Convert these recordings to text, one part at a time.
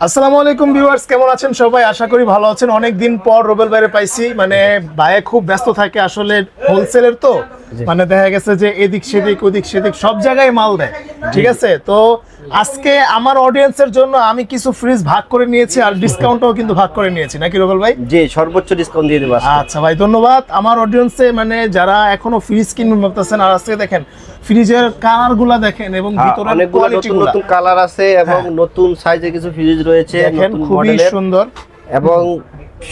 আসসালামু আলাইকুম ভিউয়ার্স, কেমন আছেন সবাই? আশা করি ভালো আছেন। অনেক দিন পর রুবেল ভাইরে পাইছি। মানে ভাইয়ে খুব ব্যস্ত থাকে আসলে, হোলসেলের তো মানে দেখা গেছে যে এদিক সেদিক ওদিক সেদিক সব জায়গায় মাল দেয়, ঠিক আছে। তো আজকে আমার অডিয়েন্সের জন্য আমি কিছু ফ্রিজ ভাগ করে নিয়েছি আর ডিসকাউন্টও কিন্তু ভাগ করে নিয়েছি, নাকি রুবেল ভাই? জি, সর্বোচ্চ ডিসকাউন্ট দিয়ে দেব। আচ্ছা ভাই, ধন্যবাদ। আমার অডিয়েন্সে মানে যারা এখনো ফ্রিজ কিনবেন ভাবতেছেন, আর আজকে দেখেন ফ্রিজের কালারগুলো দেখেন এবং ভিতরে নতুন নতুন কালার আছে এবং নতুন সাইজে কিছু ফ্রিজ রয়েছে, দেখেন খুবই সুন্দর এবং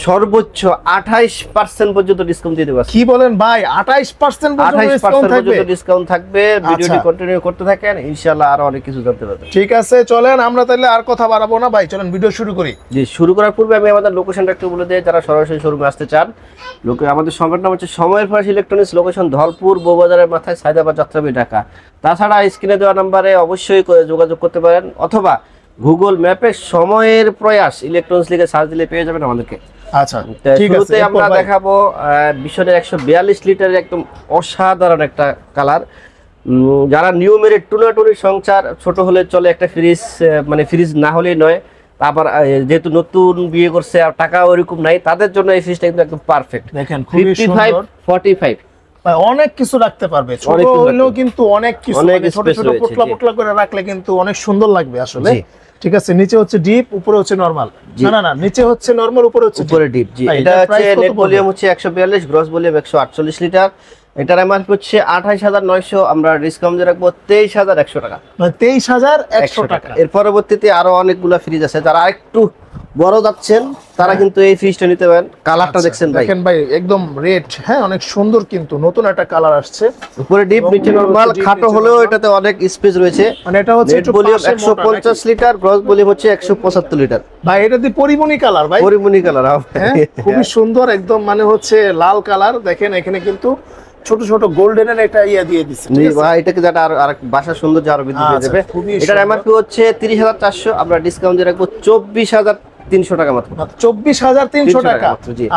সর্বোচ্চ 28% পর্যন্ত ডিসকাউন্ট দিয়ে দেব। কি বলেন ভাই? 28% পর্যন্ত ডিসকাউন্ট থাকবে। ভিডিওটি কন্টিনিউ করতে থাকেন, ইনশাআল্লাহ আরো অনেক কিছু জানতে পারবেন। ঠিক আছে, চলেন আমরা তাহলে আর কথা বাড়াবো না ভাই, চলেন ভিডিও শুরু করি। জি, শুরু করার পূর্বে আমি আমাদের লোকেশনটা একটু বলে দিই, যারা সরাসরি শোরুমে আসতে চান। আমাদের শপের নাম হচ্ছে সময়ের ফ্রেশ ইলেকট্রনিক্স, লোকেশন ধলপুর বউবাজারের মাথায়, সায়দাবাদ, যাত্রাবাড়ি, ঢাকা। তাছাড়া স্ক্রিনে দেওয়া নম্বরে অবশ্যই যোগাযোগ করতে পারেন, অথবা গুগল ম্যাপে সময়ের প্রয়াস ইলেকট্রনিক্স লিখে সার্চ দিলে পেয়ে যাবেন আমাদেরকে। আচ্ছা ঠিক আছে, শুরুতে আমরা দেখাবো বিশনের 142 লিটারের একদম অসাধারণ একটা কালার। যারা নিয়মের টুনাটুনি সংসার, ছোট হলে চলে একটা ফ্রিজ, মানে ফ্রিজ না হলেই নয়, আবার যেহেতু নতুন বিয়ে করছে আর টাকা ওরকম নাই, তাদের জন্য এই ফ্রিজটা কিন্তু একদম পারফেক্ট। দেখেন খুবই সুন্দর, 45 অনেক কিছু রাখতে পারবে, ছোট হলেও কিন্তু অনেক কিছু, ছোট ছোট পোটলা পোটলা করে রাখলে কিন্তু অনেক সুন্দর লাগবে আসলে। ঠিক আছে, নিচে হচ্ছে ডিপ, উপরে হচ্ছে নরমাল। না না, নিচে হচ্ছে নরমাল, উপরে হচ্ছে ডিপ। জি, এটা হচ্ছে নেট ভলিউম হচ্ছে 142, গ্রস ভলিউম 148 লিটার। এটার এমআরপি হচ্ছে 28900, আমরা ডিসকাউন্ট দিয়ে রাখবো 23100 টাকা। মানে 23100 টাকা। এর পরবর্তীতে আরো অনেকগুলা ফ্রিজ আছে, যারা একটু বড় যাচ্ছেন তারা কিন্তু এই ফ্রিজটা নিতে পারেন। কালারটা দেখছেন ভাই? দেখেন ভাই, একদম রেড, হ্যাঁ অনেক সুন্দর, কিন্তু নতুন একটা কালার আসছে। উপরে ডিপ, নিচে নরমাল, খাটো হলেও এটাতে অনেক স্পেস রয়েছে। মানে এটা হচ্ছে net volume 150 litre, gross volume হচ্ছে 175 লিটার। ভাই এটা দি পরিমণি কালার ভাই, পরিমণি কালার, হ্যাঁ খুবই সুন্দর একদম, মানে হচ্ছে লাল কালার। দেখেন এখানে কিন্তু ছোট ছোট গোল্ডেনের একটা ইয়া দিয়ে দিছে, ঠিক আছে ভাই। এটাকে যেটা আর বাসা সৌন্দর্য আরো বৃদ্ধি করে দেবে। এটার এমআরপি হচ্ছে 30400, আমরা ডিসকাউন্ট দিয়ে রাখবো 24300 টাকা মাত্র। 24300 টাকা।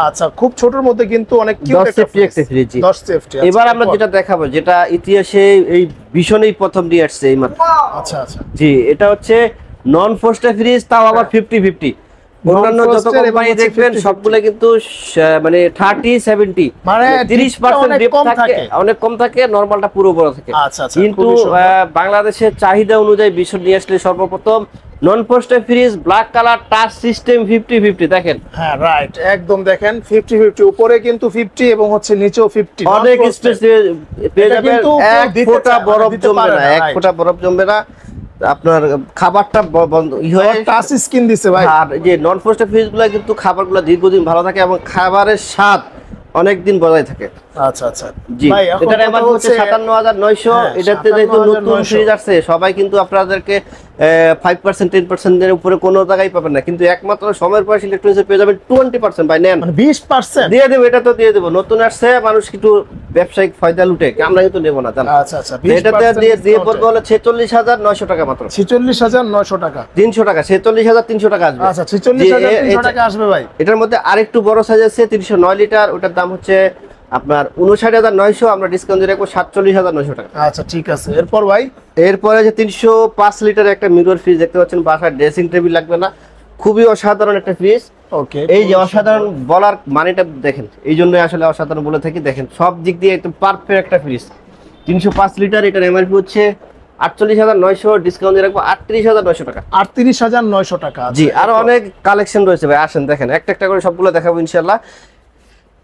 আচ্ছা, খুব ছোটর মধ্যে কিন্তু অনেক কিউট একটা ফ্রিজ। 10 সেফটি। এবার আমরা যেটা দেখাবো, যেটা ইতিহাসে এই ভীষণই প্রথম দিয়ে আসছে এই মাত্র। আচ্ছা আচ্ছা, জি, এটা হচ্ছে নন ফ্রস্টেড ফ্রিজ, তাও আবার 50-50। অন্যান্য যত কোম্পানি দেখবেন সবগুলো কিন্তু মানে 30-70, মানে 30% ডিপ থাকে, অনেক কম থাকে, নরমালটা পুরো বড় থাকে। কিন্তু বাংলাদেশের চাহিদা অনুযায়ী ভীষণ নিয়ে আসলে সর্বপ্রথম নন frosted fridge, black colour, touch system, 50-50। দেখেন, হ্যাঁ রাইট, একদম দেখেন 50-50, উপরে কিন্তু 50 এবং হচ্ছে নিচেও 50। অনেক স্পেস পেয়ে যাবেন, এক ফোঁটা বরফ জমবে না, এক ফোঁটা বরফ জমবে না। আপনার খাবারটা টাচ স্ক্রিন দিছে ভাই। আর যে নন ফ্রস্টেড ফ্রিজগুলো কিন্তু খাবারগুলো দীর্ঘদিন ভালো থাকে এবং খাবারের স্বাদ অনেক দিন বজায় থাকে। আচ্ছা আচ্ছা জি, এটার এমআরপি হচ্ছে 57900। এটাতে যেহেতু নতুন ফ্রিজ আছে, সবাই কিন্তু আপনাদেরকে 5% 10% এর উপরে কোনো জায়গায় পাবেন না, কিন্তু একমাত্র সময়ের পয়সা ইলেকট্রনিক্সে পেয়ে যাবেন 20%। ভাই নেন, মানে 20% দিয়ে দেব। এটা তো দিয়ে দেব, নতুন আসছে, মানুষ কিন্তু ব্যবসায়িক ফায়দা লুটে, আমরা কিন্তু নেব না, জানেন। আচ্ছা আচ্ছা, এটাতে দিয়ে পড়বে হলো 46900 টাকা মাত্র। 46900 টাকা, 300 টাকা, 46300 টাকা আসবে। আচ্ছা, 46300 টাকা আসবে ভাই। এটার মধ্যে আরেকটু বড় সাইজ আছে 309 লিটার, ওটার দাম হচ্ছে আপনার 59900, আমরা ডিসকাউন্ট দিয়ে রাখবো 47900 টাকা। আচ্ছা ঠিক আছে, এরপর ভাই? এরপরে যে 305 লিটারের একটা মিরর ফ্রিজ দেখতে পাচ্ছেন, বাসার ড্রেসিং টেবিল লাগবে না, খুবই অসাধারণ একটা ফ্রিজ। ওকে, এই যে অসাধারণ বলার মানেটা দেখেন, এই জন্যই আসলে অসাধারণ বলে থাকি। দেখেন সব দিক দিয়ে একদম পারফেক্ট একটা ফ্রিজ। 305 লিটার, এটার এমআরপি হচ্ছে 48900, ডিসকাউন্ট দিয়ে রাখবো 38900 টাকা। 38900 টাকা। জি, আরো অনেক কালেকশন রয়েছে ভাই, আসেন দেখেন, একটা একটা করে সবগুলো দেখাবো ইনশাআল্লাহ।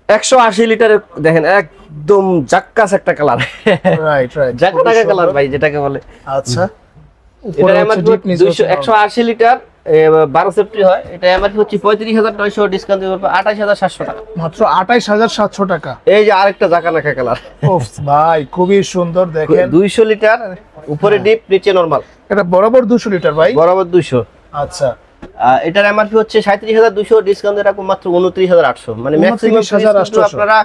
180 লিটারের দেখেন, একদম জাক্কাস একটা কালার, রাইট রাইট, জাক্কাটা কালার ভাই যেটাকে বলে। আচ্ছা, এটার এমআরপি 180 লিটার, 12 সেফটি হয়। এটা এমআরপি হচ্ছে 35900, ডিসকাউন্ট দিয়ে বলবো 28700 টাকা মাত্র। 28700 টাকা। এই যে আরেকটা জাকানাকা কালার, ওফ ভাই খুবই সুন্দর। দেখেন 200 লিটার, উপরে ডিপ, নিচে নরমাল। এটা বরাবর 200 লিটার ভাই, বরাবর 200। আচ্ছা, এটার এমআরপি হচ্ছে 37200, ডিসকাউন্ট দিয়ে রাখবো মাত্র 29800। মানে ম্যাক্সিমাম আপনারা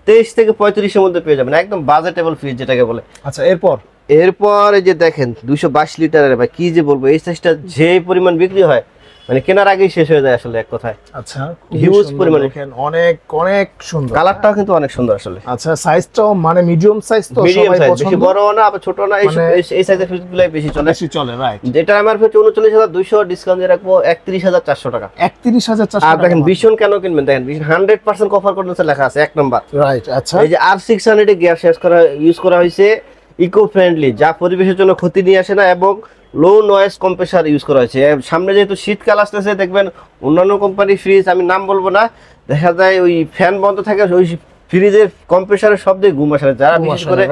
23 থেকে 35 এর মধ্যে পেয়ে যাবেন, একদম বাজেটেবল ফ্রিজ যেটাকে বলে। আচ্ছা, এরপর এই যে দেখেন 222 লিটারের, ভাই কি যে বলবো, এই সাইজটা যে পরিমাণ বিক্রি হয় মানে কেনার আগেই শেষ হয়ে যায় আসলে এক কথায়। আচ্ছা, হিউজ পরিমাণে দেখেন, অনেক অনেক সুন্দর, কালারটাও কিন্তু অনেক সুন্দর আসলে। আচ্ছা, সাইজটাও মানে মিডিয়াম সাইজ, তো মিডিয়াম সবাই সাইজ, পছন্দ, বেশি বড় না আবার ছোট না, এই সাইজের ফ্রিজগুলাই বেশি চলে। রাইট। এটা আমার হচ্ছে 39200, ডিসকাউন্ট দিয়ে রাখবো 31400 টাকা। 31400 আর দেখেন ভীষণ কেন কিনবেন, দেখেন 100% কভার করতে লেখা আছে 1 নাম্বার। রাইট। আচ্ছা, এই যে R600 এ গিয়ার ইউজ করা হয়েছে, ইকো ফ্রেন্ডলি, যা পরিবেশের জন্য ক্ষতি নিয়ে আসে না, এবং লো নয়েজ কম্প্রেসার ইউজ করা হয়েছে। সামনে যেহেতু শীতকাল আসতেছে, দেখবেন অন্যান্য কোম্পানির ফ্রিজ, আমি নাম বলবো না, দেখা যায় ওই ফ্যান বন্ধ থাকে, ওই ফ্রিজের কম্প্রেসারের শব্দে ঘুম আসে। যারা বিশেষ করে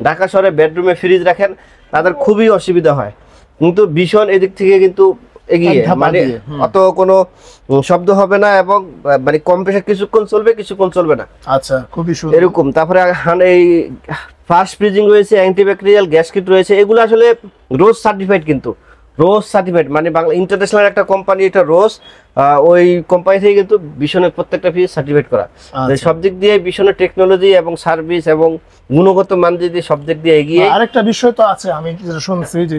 ঢাকা শহরে বেডরুমে ফ্রিজ রাখেন তাদের খুবই অসুবিধা হয়, কিন্তু ভীষণ এদিক থেকে কিন্তু এগিয়ে, মানে অত কোনো শব্দ হবে না, এবং মানে কম্প্রেসার কিছুক্ষণ চলবে না। আচ্ছা, খুবই সুন্দর এরকম। তারপরে এই ফাস্ট ফ্রিজিং রয়েছে, অ্যান্টিব্যাকটেরিয়াল গ্যাস কিট রয়েছে, এগুলো আসলে রোজ সার্টিফাইড, কিন্তু রোজ সার্টিফাইড মানে বাংলা ইন্টারন্যাশনাল একটা কোম্পানি, এটা রোজ, ওই কোম্পানি থেকে কিন্তু ভীষণের প্রত্যেকটা ফ্রিজ সার্টিফাইড করা। সব দিক দিয়ে ভীষণের টেকনোলজি এবং সার্ভিস এবং গুণগত মান যদি সব দিক দিয়ে এগিয়ে। আরেকটা বিষয় তো আছে, আমি যেটা শুনছি যে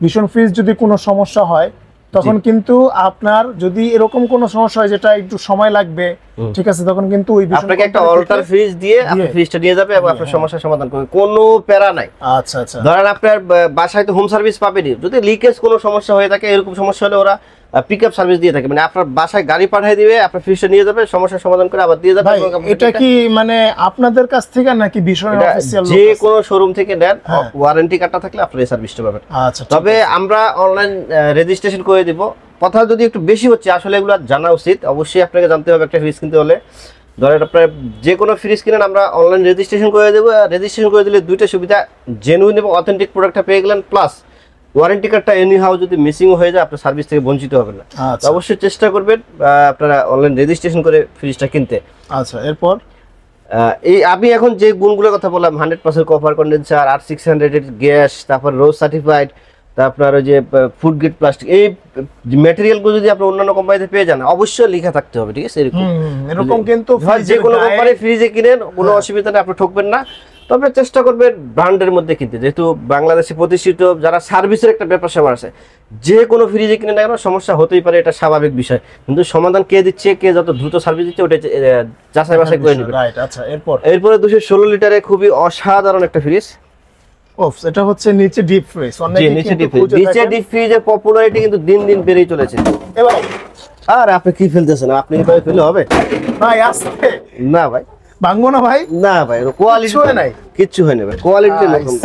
ভীষণ ফ্রিজ যদি কোনো সমস্যা হয়, তখন কিন্তু আপনার যদি এরকম কোনো সমস্যা হয় যেটা একটু সময় লাগবে, ঠিক আছে, তখন কিন্তু ওই আপনাকে একটা অল্টার ফ্রিজ দিয়ে আপনি ফ্রিজটা নিয়ে যাবে এবং আপনার সমস্যার সমাধান করবে, কোনো প্যারা নাই। আচ্ছা আচ্ছা, ধরেন আপনার বাসায় তো হোম সার্ভিস পাবেনই, যদি লিকেজ কোনো সমস্যা হয়ে থাকে, এরকম সমস্যা হলে ওরা পিকআপ সার্ভিস দিয়ে থাকে, মানে আপনার বাসায় গাড়ি পাঠিয়ে দিবে, আপনার ফ্রিজটা নিয়ে যাবে, সমস্যার সমাধান করে আবার দিয়ে যাবে। এটা কি মানে আপনাদের কাছ থেকে নাকি ভীষণের অফিশিয়াল যে কোনো শোরুম থেকে নেন, ওয়ারেন্টি কার্ডটা থাকলে আপনি এই সার্ভিসটা পাবেন। আচ্ছা, তবে আমরা অনলাইন রেজিস্ট্রেশন করে দিব। কথা যদি একটু বেশি হচ্ছে, আসলে এগুলো জানা উচিত, অবশ্যই আপনাকে জানতে হবে একটা ফ্রিজ কিনতে হলে। ধরেন আপনার যে কোনো ফ্রিজ কিনেন, আমরা অনলাইন রেজিস্ট্রেশন করে দেবো। রেজিস্ট্রেশন করে দিলে দুইটা সুবিধা, জেনুইন এবং অথেন্টিক প্রোডাক্টটা পেয়ে গেলেন, প্লাস ওয়ারেন্টি কার্ডটা এনি হাউ যদি মিসিংও হয়ে যায়, আপনার সার্ভিস থেকে বঞ্চিত হবেন না। অবশ্যই চেষ্টা করবেন আপনারা অনলাইন রেজিস্ট্রেশন করে ফ্রিজটা কিনতে। আচ্ছা, এরপর এই আমি এখন যে গুণগুলোর কথা বললাম, 100% কপার কন্ডেন্সার, R600 এর গ্যাস, তারপর রোজ সার্টিফাইড, তারপর ওই যে ফুড গ্রেড প্লাস্টিক, এই ম্যাটেরিয়ালগুলো যদি আপনি অন্যান্য কোম্পানিতে পেয়ে যান, অবশ্যই লেখা থাকতে হবে, ঠিক আছে? এরকম কিন্তু যে কোনো কোম্পানি ফ্রিজে কিনেন, কোনো অসুবিধা নেই, আপনি ঠকবেন না। তবে চেষ্টা করবেন ব্র্যান্ডের মধ্যে কিনতে, যেহেতু বাংলাদেশে প্রতিষ্ঠিত, যারা সার্ভিসের একটা ব্যাপার স্যাপার আছে, যে কোনো ফ্রিজে কিনে না কেন সমস্যা হতেই পারে, এটা স্বাভাবিক বিষয়, কিন্তু সমাধান কে দিচ্ছে, কে যত দ্রুত সার্ভিস দিচ্ছে, ওটা যাচাই বাছাই করে নেবেন। আচ্ছা, এরপরে 216 লিটারে খুবই অসাধারণ একটা ফ্রিজ। এটা হচ্ছে নিচে ডিপ ফ্রিজ, নিচে ডিপ ফ্রিজের পপুলারিটি কিন্তু দিন দিন বেড়েই চলেছে। আর আপনি কি ফেলতেছেন, আপনি কি ফেলে হবে ভাই? আস্তে না ভাই, ভাঙবো না ভাই, না ভাই, কোয়ালিটি হয় নাই, কিচ্ছু হয় না ভাই, কোয়ালিটি এরকম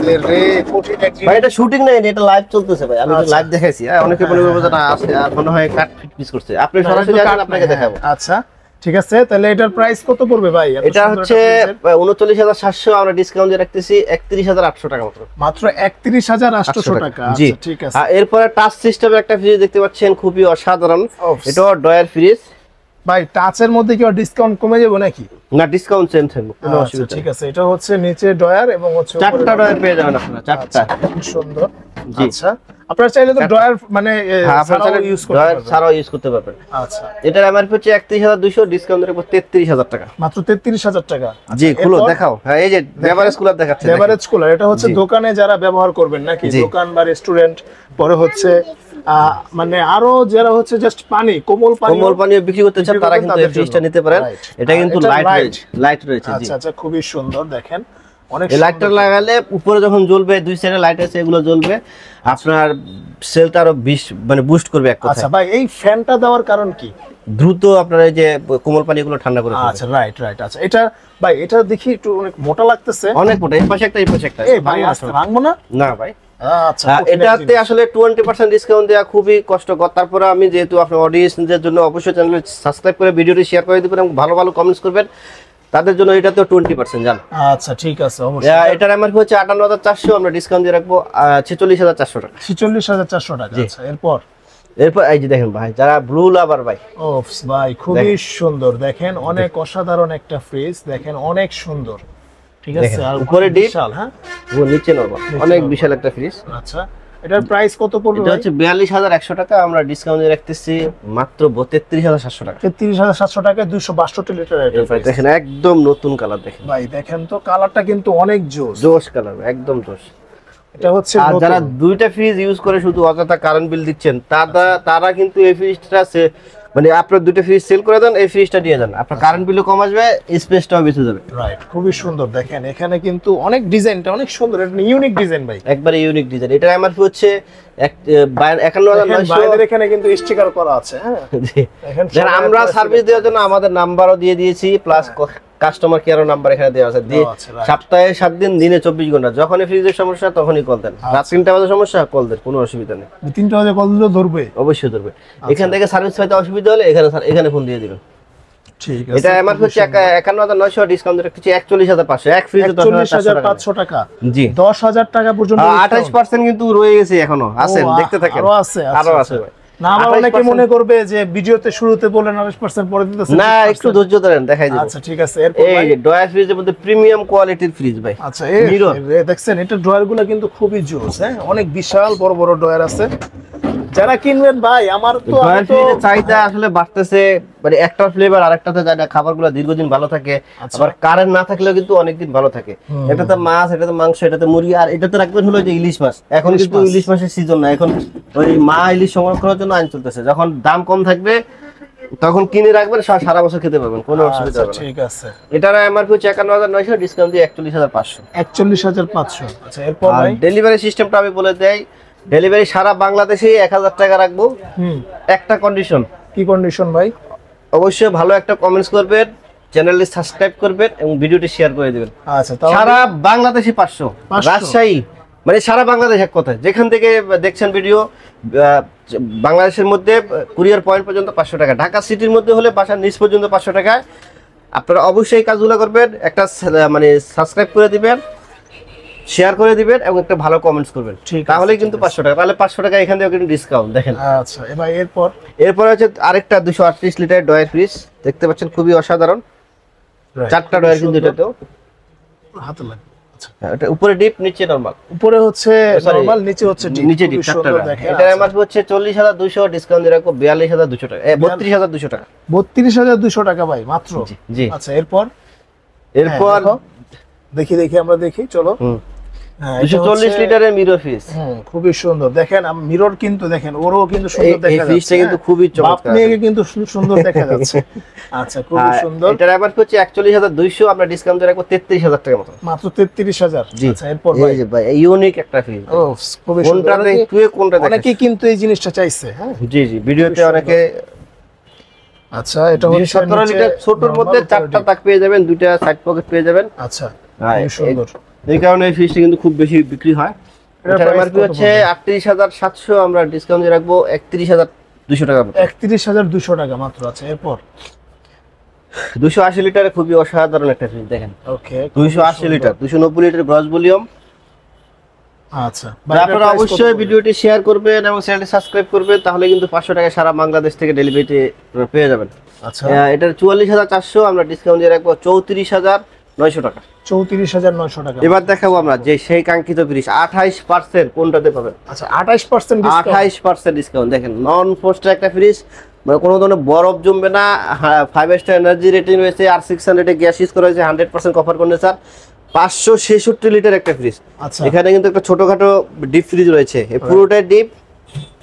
ভাই। এটা শুটিং নাই, এটা লাইভ চলতেছে ভাই, আমি লাইভ দেখাইছি। অনেকে বলে যে না আছে, আর মনে হয় কাট ফিট পিস করছে, আপনি সরাসরি আসেন, আপনাকে দেখাবো। আচ্ছা, ঠিক আছে, তাহলে এটার প্রাইস কত পড়বে ভাই? এটা হচ্ছে 39700, আমরা ডিসকাউন্ট দিয়ে রাখতেছি 31800 টাকা মাত্র 31800 টাকা। জি, ঠিক আছে। এরপরে টাচ সিস্টেমের একটা ফ্রিজ দেখতে পাচ্ছেন, খুবই অসাধারণ, এটা ডয়ার ফ্রিজ। ভাই টাচের মধ্যে কি ডিসকাউন্ট কমে যাবে নাকি? না, ডিসকাউন্ট সেম থাকবে, কোনো অসুবিধা নেই। ঠিক আছে, এটা হচ্ছে নিচে ডয়ার এবং হচ্ছে চারটা ডয়ার পেয়ে যাবেন আপনারা, চারটা, খুব সুন্দর। আচ্ছা, আপনারা চাইলে তো ডয়ার মানে ছাড়াও ইউজ করতে পারবেন। আচ্ছা, এটার এমআরপি হচ্ছে 31200, ডিসকাউন্ট এর উপর 33000 টাকা, মাত্র 33000 টাকা। জি, খুলো দেখাও। হ্যাঁ, এই যে বেভারেজ কুলার দেখাচ্ছে, বেভারেজ কুলার, এটা হচ্ছে দোকানে যারা ব্যবহার করবেন নাকি, দোকান বা রেস্টুরেন্ট, পরে হচ্ছে মানে আরো যারা হচ্ছে জাস্ট পানি, কোমল পানি বিক্রি করতে চান, তারা কিন্তু এই ফ্রিজটা নিতে পারেন। এটা কিন্তু লাইট রয়েছে। আচ্ছা আচ্ছা, খুবই সুন্দর, দেখেন অনেক। এই লাইটটা লাগালে উপরে যখন জ্বলবে, দুই সাইডে লাইট আছে, এগুলো জ্বলবে, আপনার সেলটা আরো মানে বুস্ট করবে এক কথায়। আচ্ছা ভাই, এই ফ্যানটা দেওয়ার কারণ কি? দ্রুত আপনার এই যে কোমল পানি গুলো ঠান্ডা করে দেবে। আচ্ছা, রাইট। আচ্ছা, এটা ভাই, এটা দেখি একটু অনেক মোটা লাগতেছে, অনেক মোটা, এই পাশে একটা, এই পাশে একটা। এই ভাই আস্তে, ভাঙবো না? না ভাই। আচ্ছা, এটাতে আসলে 20% ডিসকাউন্ট দেওয়া খুবই কষ্টকর। তারপরে আমি যেহেতু আপনার অডিয়েন্সদের জন্য অবশ্যই চ্যানেল সাবস্ক্রাইব করে ভিডিওটি শেয়ার করে দিবেন এবং ভালো ভালো কমেন্টস করবেন, তাদের জন্য এটাতে 20% জান। আচ্ছা, ঠিক আছে, অবশ্যই। এটার এমআরপি হচ্ছে 58400, আমরা ডিসকাউন্ট দিয়ে রাখবো 46400 টাকা। 46400 টাকা। আচ্ছা, এরপর এই যে দেখেন ভাই, যারা ব্লু লাভার ভাই, ভাই খুবই সুন্দর, দেখেন অনেক অসাধারণ একটা ফ্রিজ, দেখেন অনেক সুন্দর, ঠিক আছে। আর উপরে ডিপ, হ্যাঁ, ও নিচে নরমাল, অনেক বিশাল একটা ফ্রিজ। আচ্ছা, এটার প্রাইস কত পড়বে? এটা হচ্ছে 42100 টাকা, আমরা ডিসকাউন্ট দিয়ে রাখতেছি মাত্র 33700 টাকা। 33700 টাকায় 262 লিটার এটা। দেখেন একদম নতুন কালার, দেখেন ভাই, দেখেন তো কালারটা কিন্তু অনেক জোশ কালার, একদম জোশ। এটা হচ্ছে আর যারা দুইটা ফ্রিজ ইউজ করে শুধু অযথা কারেন্ট বিল দিচ্ছেন তারা কিন্তু এই ফ্রিজটা মানে আপনার দুটো ফ্রিজ সেল করে দেন, এই ফ্রিজটা দিয়ে দেন, আপনার কারেন্ট বিলও কম আসবে, স্পেসটাও বেঁচে যাবে। রাইট, খুবই সুন্দর। দেখেন এখানে কিন্তু অনেক ডিজাইনটা অনেক সুন্দর, এটা ইউনিক ডিজাইন ভাই, একবারে ইউনিক ডিজাইন। এটার এমআরপি হচ্ছে 51900। এখানে কিন্তু স্টিকার করা আছে। হ্যাঁ, আমরা সার্ভিস দেওয়ার জন্য আমাদের নাম্বারও দিয়ে দিয়েছি, প্লাস কাস্টমার কেয়ার নাম্বার এখানে দেওয়া আছে। সপ্তাহে 7 দিন, দিনে 24 ঘন্টা, যখনই ফ্রিজের সমস্যা তখনই কল দেন। রাত 3টা বাজে সমস্যা, কল দেন, কোনো অসুবিধা নেই। 3টা বাজে কল দিলে ধরবে, অবশ্যই ধরবে। এখান থেকে সার্ভিস পাইতে অসুবিধা হলে এখানে ফোন দিয়ে দিবেন। ঠিক আছে। এটা এমআরপি হচ্ছে 51900, ডিসকাউন্ট রেখে 41500। এক ফ্রিজে 41500 টাকা। জি, 10000 টাকা পর্যন্ত 28% কিন্তু রয়ে গেছে এখনো। আছেন, দেখতে থাকেন, আরো আছে ভাই। না, আবার অনেকে মনে করবে যে ভিডিওতে শুরুতে বলেন 28% পরে দিতেছেন। না, একটু ধৈর্য ধরেন, দেখাই দিব। আচ্ছা ঠিক আছে। এরপর এই ডয়ার ফ্রিজের মধ্যে প্রিমিয়াম কোয়ালিটির ফ্রিজ ভাই। আচ্ছা, এই দেখছেন এটা ডয়ারগুলো কিন্তু খুবই জোস। হ্যাঁ, অনেক বিশাল বড় বড় ডয়ার আছে। যারা কিনবেন ভাই, আমার তো ডয়ার ফ্রিজের চাহিদা আসলে বাড়তেছে, মানে একটা ফ্লেভার আরেকটাতে যায় না, খাবারগুলো দীর্ঘদিন ভালো থাকে। আবার কারেন্ট না থাকলেও কিন্তু অনেকদিন ভালো থাকে। এটাতে মাছ, এটাতে মাংস, এটাতে মুরগি, আর এটাতে রাখবেন হলো যে ইলিশ মাছ। এখন কিন্তু ইলিশ মাছের সিজন না, এখন ওই মা ইলিশ সংরক্ষণের জন্য আইন চলতেছে। যখন দাম কম থাকবে তখন কিনে রাখবেন, সারা বছর খেতে পারবেন, কোনো অসুবিধা হবে না। ঠিক আছে। এটার এমআরপি 51900, ডিসকাউন্ট দিয়ে 41500। 41500। আচ্ছা, এরপর ভাই ডেলিভারি সিস্টেমটা আমি বলে দেই। ডেলিভারি সারা বাংলাদেশে 1000 টাকা রাখবো। একটা কন্ডিশন। কি কন্ডিশন ভাই? অবশ্যই ভালো একটা কমেন্টস করবেন, চ্যানেলটি সাবস্ক্রাইব করবেন এবং ভিডিওটি শেয়ার করে দিবেন। আচ্ছা, সারা বাংলাদেশে 500। রাজশাহী মানে সারা বাংলাদেশ এক কথায়, যেখান থেকে দেখছেন ভিডিও, বাংলাদেশের মধ্যে কুরিয়ার পয়েন্ট পর্যন্ত 500 টাকা। ঢাকা সিটির মধ্যে হলে বাসার নিচ পর্যন্ত 500 টাকায়। আপনারা অবশ্যই কাজগুলো করবেন, একটা মানে সাবস্ক্রাইব করে দিবেন, শেয়ার করে দিবেন এবং একটা ভালো কমেন্টস করবেন, তাহলে কিন্তু 500 টাকা। তাহলে 500 টাকা এখান থেকে কিন্তু ডিসকাউন্ট দেখেন। আচ্ছা, এবার এরপর হচ্ছে আরেকটা 238 লিটার ডয়ার ফ্রিজ, দেখতে পাচ্ছেন, খুবই অসাধারণ। 4টা ডয়ার কিন্তু এটাতেও হাতে লাগে। আচ্ছা, এটা উপরে ডিপ, নিচে নরমাল। উপরে হচ্ছে নরমাল, নিচে হচ্ছে ডিপ। নিচে ডিপ 4টা ডয়ার। এটা এমআরপি হচ্ছে 40200, ডিসকাউন্ট দিয়ে রাখবো 42200 টাকা। 32200 টাকা। 32200 টাকা ভাই, মাত্র। জি। আচ্ছা, এরপর দেখি আমরা দেখি, চলো। 240 লিটারের মিরর ফ্রিজ, খুবই সুন্দর। দেখেন মিরর কিন্তু দেখেন, ওরও কিন্তু সুন্দর দেখা যাচ্ছে। এই ফ্রিজটা কিন্তু খুবই চমৎকার, আপনি কিন্তু সুন্দর দেখা যাচ্ছে। আচ্ছা, খুবই সুন্দর। এটার এমআরপি হচ্ছে 41200, আমরা ডিসকাউন্ট দিয়ে রাখবো 33000 টাকা মতো, মাত্র 33000। আচ্ছা, এরপর ভাই ইউনিক একটা ফ্রিজ। ও, খুবই সুন্দর। অনেকে কিন্তু এই জিনিসটা চাইছে। হ্যাঁ, জি, ভিডিওতে অনেকে। আচ্ছা, এটা হচ্ছে 17 লিটার ছোটর মধ্যে 4টা তাক পেয়ে যাবেন, 2টা সাইড পকেট পেয়ে যাবেন। আচ্ছা, খুবই সুন্দর। এই কারণে এই ফ্রিজটা কিন্তু খুব বেশি বিক্রি হয়। এটার এমআরপি হচ্ছে 38700, আমরা ডিসকাউন্ট দিয়ে রাখবো 31200 টাকা। 31200 টাকা মাত্র। আছে, এরপর 280 লিটারের খুবই অসাধারণ একটা ফ্রিজ দেখেন। ওকে, 280 লিটার, 290 লিটার গ্রস ভলিউম। আচ্ছা, আপনারা অবশ্যই ভিডিওটি শেয়ার করবেন এবং চ্যানেলটি সাবস্ক্রাইব করবেন, তাহলে কিন্তু 500 টাকা সারা বাংলাদেশ থেকে ডেলিভারিতে পেয়ে যাবেন। আচ্ছা, এটার 44400, আমরা ডিসকাউন্ট দিয়ে রাখবো 34900 টাকা। 34900 টাকা। এবার দেখাবো আমরা যে সেই কাঙ্ক্ষিত ফ্রিজ 28% কোনটাতে পাবেন। আচ্ছা, 28% ডিসকাউন্ট। দেখেন, নন ফ্রস্টের একটা ফ্রিজ, মানে কোনো ধরনের বরফ জমবে না, 5 স্টার এনার্জি রেটিং রয়েছে, আর 600 গ্যাস ইউজ করা হয়েছে, 100% কপার কন্ডেন্সার, 566 লিটার একটা ফ্রিজ। আচ্ছা, এখানে কিন্তু একটা ছোটখাটো ডিপ ফ্রিজ রয়েছে, এই পুরোটাই ডিপ,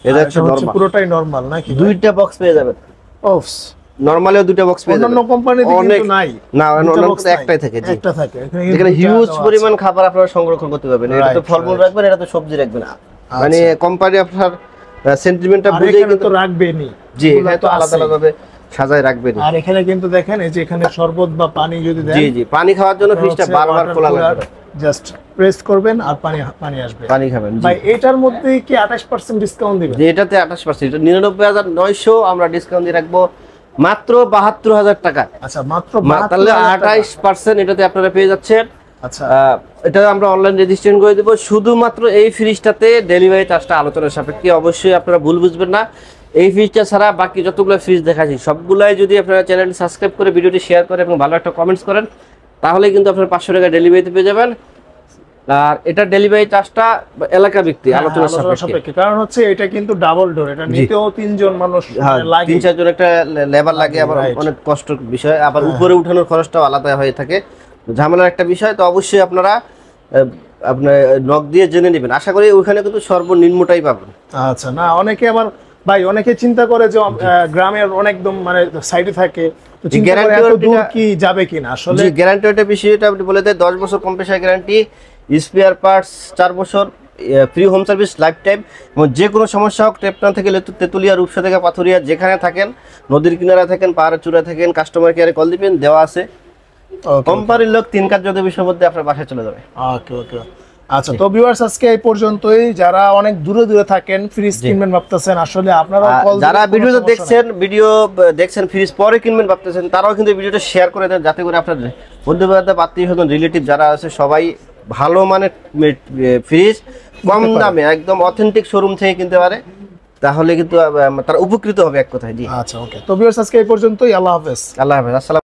এটা হচ্ছে নরমাল, পুরোটাই নরমাল নাকি? দুইটা বক্স পেয়ে যাবেন। ওফস, নরমালেও দুইটা বক্স পেয়ে যাবেন। অন্য কোম্পানিতে কিন্তু নাই। না, অন্য একটাই থাকে। জি, একটা থাকে। এখানে হিউজ পরিমাণ খাবার আপনারা সংরক্ষণ করতে পারবেন। এটা তো ফলমূল রাখবেন, এটা তো সবজি রাখবেন। মানে কোম্পানি আপনার সেন্টিমেন্টটা বুঝে কিন্তু রাখবেনি। জি, এটা তো আলাদা আলাদা ভাবে সাজায় রাখবেন। আর এখানে কিন্তু দেখেন, এই যে এখানে শরবত বা পানি যদি দেন, জি, পানি খাওয়ার জন্য ফ্রিজটা বারবার খোলা লাগবে, জাস্ট প্রেস করবেন আর পানি আসবে, পানি খাবেন। ভাই এটার মধ্যে কি 28% ডিসকাউন্ট দিবেন? যে এটাতে 28%, এটা 99900, আমরা ডিসকাউন্ট দিয়ে রাখবো মাত্র 72000 টাকা। আচ্ছা, মাত্র তাহলে 28% এটাতে আপনারা পেয়ে যাচ্ছেন। আচ্ছা, এটা আমরা অনলাইন রেজিস্ট্রেশন করে দেব। শুধুমাত্র এই ফ্রিজটাতে ডেলিভারি চার্জটা আলোচনার সাপেক্ষে, অবশ্যই আপনারা ভুল বুঝবেন না। এই ফ্রিজটা ছাড়া বাকি যতগুলো ফ্রিজ দেখাচ্ছি সবগুলাই যদি আপনারা চ্যানেলটি সাবস্ক্রাইব করে ভিডিওটি শেয়ার করে এবং ভালো একটা কমেন্টস করেন, তাহলে কিন্তু আপনারা 500 টাকা ডেলিভারিতে পেয়ে যাবেন। আর এটা ডেলিভারি চার্জটা এলাকা ভিত্তিক আলোচনার সাপেক্ষে, কারণ হচ্ছে এটা কিন্তু ডাবল ডোর, এটা নিতেও 3 জন মানুষ লাগে, 3-4 জন একটা লেবার লাগে, আবার অনেক কষ্টের বিষয়, আবার উপরে উঠানোর খরচটাও আলাদা হয়ে থাকে, ঝামেলার একটা বিষয়। তো অবশ্যই আপনারা আপনার নক দিয়ে জেনে নেবেন, আশা করি ওইখানে কিন্তু সর্বনিম্নটাই পাবেন। আচ্ছা, না অনেকে আবার ভাই অনেকে চিন্তা করে যে গ্রামের অনেকদম মানে সাইডে থাকে, তো চিন্তা করে এত দূর কি যাবে কিনা। আসলে জি, গ্যারান্টি ওটা বিষয়টা আপনি বলে দেয় 10 বছর কম্প্রেসার গ্যারান্টি, স্পেয়ার পার্টস 4 বছর, free home service life time, এবং যে কোনো সমস্যা হোক টেপটান থেকে তেতুলিয়া, রূপসা থেকে পাথুরিয়া, যেখানে থাকেন, নদীর কিনারে থাকেন, পাহাড়ের চূড়ায় থাকেন, কাস্টমার কেয়ারে কল দিবেন, দেওয়া আছে। কোম্পানির লোক 3 কার্যদিবসের মধ্যে আপনার বাসায় চলে যাবে। ওকে ওকে। আচ্ছা, তো ভিউয়ার্স আজকে এই পর্যন্তই। যারা অনেক দূরে দূরে থাকেন, ফ্রিজ কিনবেন ভাবতেছেন, আসলে আপনারা কল যারা ভিডিওতে দেখছেন ফ্রিজ পরে কিনবেন ভাবতেছেন, তারাও কিন্তু ভিডিওটা শেয়ার করে দেন, যাতে করে আপনার বন্ধু বান্ধব, আত্মীয় স্বজন, রিলেটিভ যারা আছে সবাই ভালো মানের ফ্রিজ কম দামে একদম অথেন্টিক শোরুম থেকে কিনতে পারে, তাহলে কিন্তু তারা উপকৃত হবে এক কথায়। জি আচ্ছা, ওকে। তো ভিউয়ার্স আজকে এই পর্যন্তই। আল্লাহ হাফেজ। আল্লাহ হাফেজ। আসসালাম।